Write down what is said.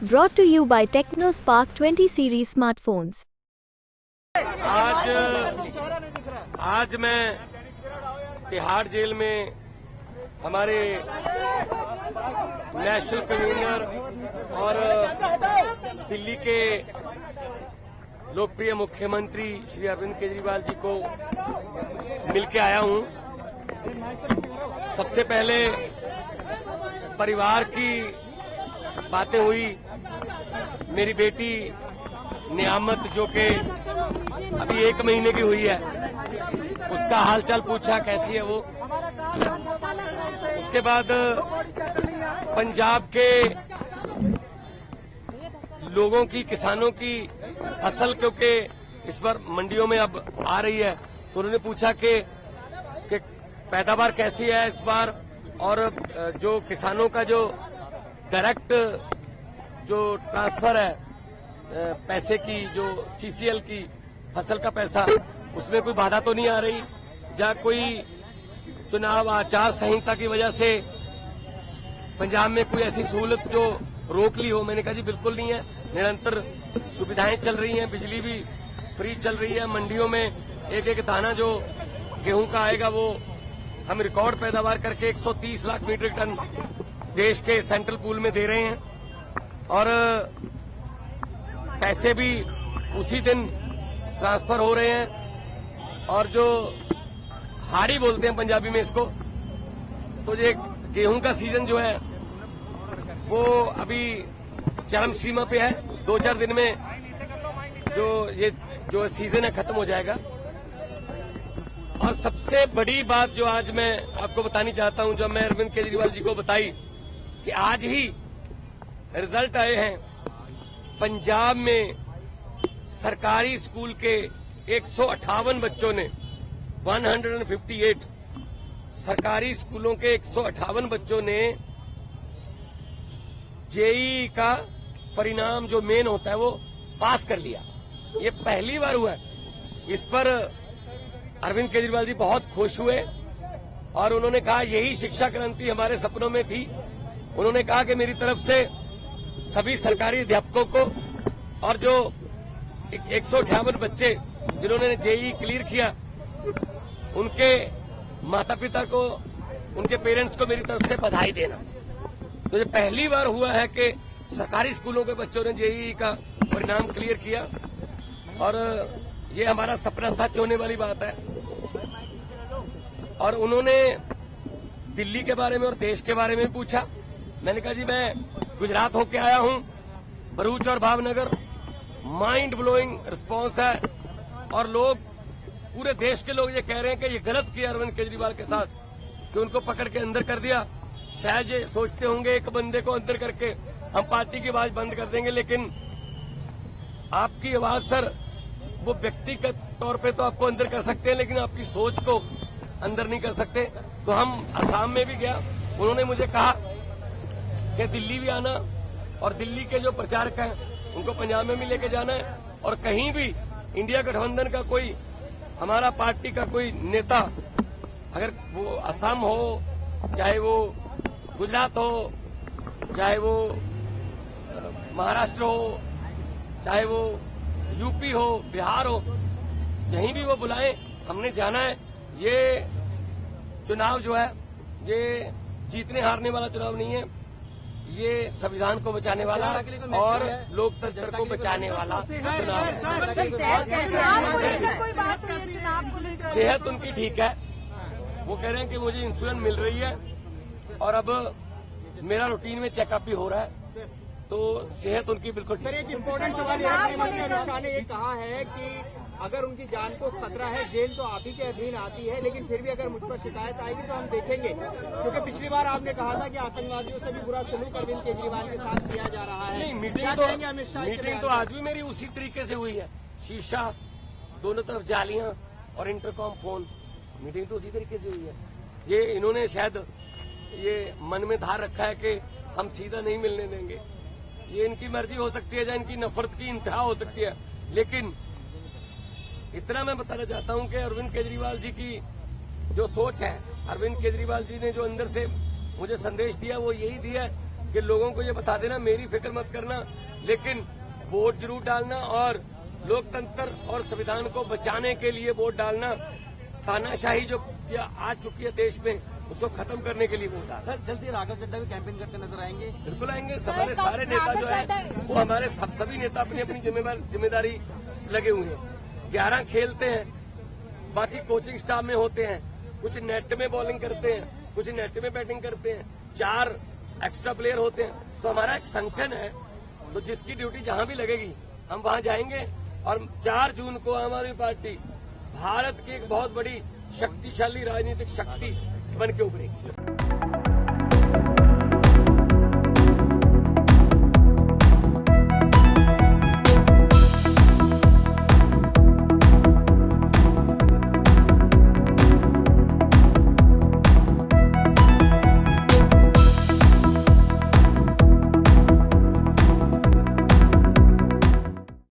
Brought to you by TechnoSpark 20 series smartphones. आज मैं Tihar jail में हमारे नेशनल कन्वीनर और दिल्ली के लोकप्रिय मुख्यमंत्री श्री अरविंद केजरीवाल जी को मिलके आया हूं। सबसे पहले परिवार की बातें हुई। मेरी बेटी नियामत जो कि अभी 1 महीने की हुई है, उसका हालचाल पूछा, कैसी है वो। उसके बाद पंजाब के लोगों की, किसानों की फसल क्योंकि इस बार मंडियों में अब आ रही है, तो उन्होंने पूछा कि पैदावार कैसी है इस बार, और जो किसानों का जो डायरेक्ट जो ट्रांसफर है पैसे की, जो सीसीएल की फसल का पैसा, उसमें कोई बाधा तो नहीं आ रही, या कोई चुनाव आचार संहिता की वजह से पंजाब में कोई ऐसी सहूलत जो रोक ली हो। मैंने कहा जी बिल्कुल नहीं है, निरंतर सुविधाएं चल रही हैं, बिजली भी फ्री चल रही है, मंडियों में एक एक दाना जो गेहूं का आएगा वो हम रिकॉर्ड पैदावार करके 130 लाख मीट्रिक टन देश के सेंट्रल पूल में दे रहे हैं, और पैसे भी उसी दिन ट्रांसफर हो रहे हैं। और जो हाड़ी बोलते हैं पंजाबी में इसको, तो ये गेहूं का सीजन जो है वो अभी चरम सीमा पे है। 2-4 दिन में जो सीजन है खत्म हो जाएगा। और सबसे बड़ी बात जो आज मैं आपको बतानी चाहता हूं, जब मैं अरविंद केजरीवाल जी को बताई कि आज ही रिजल्ट आए हैं, पंजाब में सरकारी स्कूल के 158 बच्चों ने 158 सरकारी स्कूलों के 158 बच्चों ने जेईई का परिणाम जो मेन होता है वो पास कर लिया। ये पहली बार हुआ है। इस पर अरविंद केजरीवाल जी बहुत खुश हुए और उन्होंने कहा यही शिक्षा क्रांति हमारे सपनों में थी। उन्होंने कहा कि मेरी तरफ से सभी सरकारी अध्यापकों को और जो 158 बच्चे जिन्होंने जेईई क्लियर किया, उनके माता पिता को, उनके पेरेंट्स को मेरी तरफ से बधाई देना। तो ये पहली बार हुआ है कि सरकारी स्कूलों के बच्चों ने जेईई का परिणाम क्लियर किया, और ये हमारा सपना सच होने वाली बात है। और उन्होंने दिल्ली के बारे में और देश के बारे में पूछा। मैंने कहा जी मैं गुजरात होके आया हूं, भरूच और भावनगर, माइंड ब्लोइंग रिस्पांस है, और लोग, पूरे देश के लोग ये कह रहे हैं कि ये गलत किया अरविंद केजरीवाल के साथ कि उनको पकड़ के अंदर कर दिया। शायद ये सोचते होंगे एक बंदे को अंदर करके हम पार्टी की आवाज बंद कर देंगे, लेकिन आपकी आवाज सर, वो व्यक्तिगत तौर पे तो आपको अंदर कर सकते हैं, लेकिन आपकी सोच को अंदर नहीं कर सकते। तो हम असम में भी गया, उन्होंने मुझे कहा कि दिल्ली भी आना, और दिल्ली के जो प्रचारक हैं उनको पंजाब में भी लेके जाना है, और कहीं भी इंडिया गठबंधन का कोई, हमारा पार्टी का कोई नेता, अगर वो असम हो, चाहे वो गुजरात हो, चाहे वो महाराष्ट्र हो, चाहे वो यूपी हो, बिहार हो, कहीं भी वो बुलाएं, हमने जाना है। ये चुनाव जो है ये जीतने हारने वाला चुनाव नहीं है, ये संविधान को बचाने वाला और लोकतंत्र को बचाने वाला चुनाव है। सेहत उनकी ठीक है, वो कह रहे हैं कि मुझे इंसुलिन मिल रही है, और अब मेरा रूटीन में चेकअप भी हो रहा है, तो सेहत उनकी बिल्कुल ठीक है। एक इम्पोर्टेंट सवाल अमित शाह ने ये कहा है कि अगर उनकी जान को खतरा है, जेल तो आप ही के अधीन आती है, लेकिन फिर भी अगर मुझ पर शिकायत आएगी तो हम देखेंगे, क्योंकि पिछली बार आपने कहा था कि आतंकवादियों से भी बुरा सलूक अरविंद केजरीवाल के साथ किया जा रहा है। नहीं, मीटिंग तो आज भी मेरी उसी तरीके से हुई है। शीशा, दोनों तरफ जालियां और इंटरकॉम फोन, मीटिंग तो उसी तरीके से हुई है। ये इन्होंने शायद ये मन में धार रखा है कि हम सीधा नहीं मिलने देंगे। ये इनकी मर्जी हो सकती है, या इनकी नफरत की इंतहा हो सकती है, लेकिन इतना मैं बताना चाहता हूं कि अरविंद केजरीवाल जी की जो सोच है, अरविंद केजरीवाल जी ने जो अंदर से मुझे संदेश दिया वो यही दिया कि लोगों को ये बता देना मेरी फिक्र मत करना, लेकिन वोट जरूर डालना और लोकतंत्र और संविधान को बचाने के लिए वोट डालना। तानाशाही जो आ चुकी है देश में, उसको खत्म करने के लिए वोट डालना। सर जल्दी राघव चड्ढा भी कैंपेन करते नजर आएंगे? बिल्कुल आएंगे। हमारे सारे नेता जो है वो हमारे सभी नेता अपनी अपनी जिम्मेदारी लगे हुए हैं। 11 खेलते हैं, बाकी कोचिंग स्टाफ में होते हैं, कुछ नेट में बॉलिंग करते हैं, कुछ नेट में बैटिंग करते हैं, 4 एक्स्ट्रा प्लेयर होते हैं। तो हमारा एक संगठन है, तो जिसकी ड्यूटी जहां भी लगेगी हम वहां जाएंगे। और 4 जून को आम आदमी पार्टी भारत की एक बहुत बड़ी शक्तिशाली राजनीतिक शक्ति बन के उभरेगी।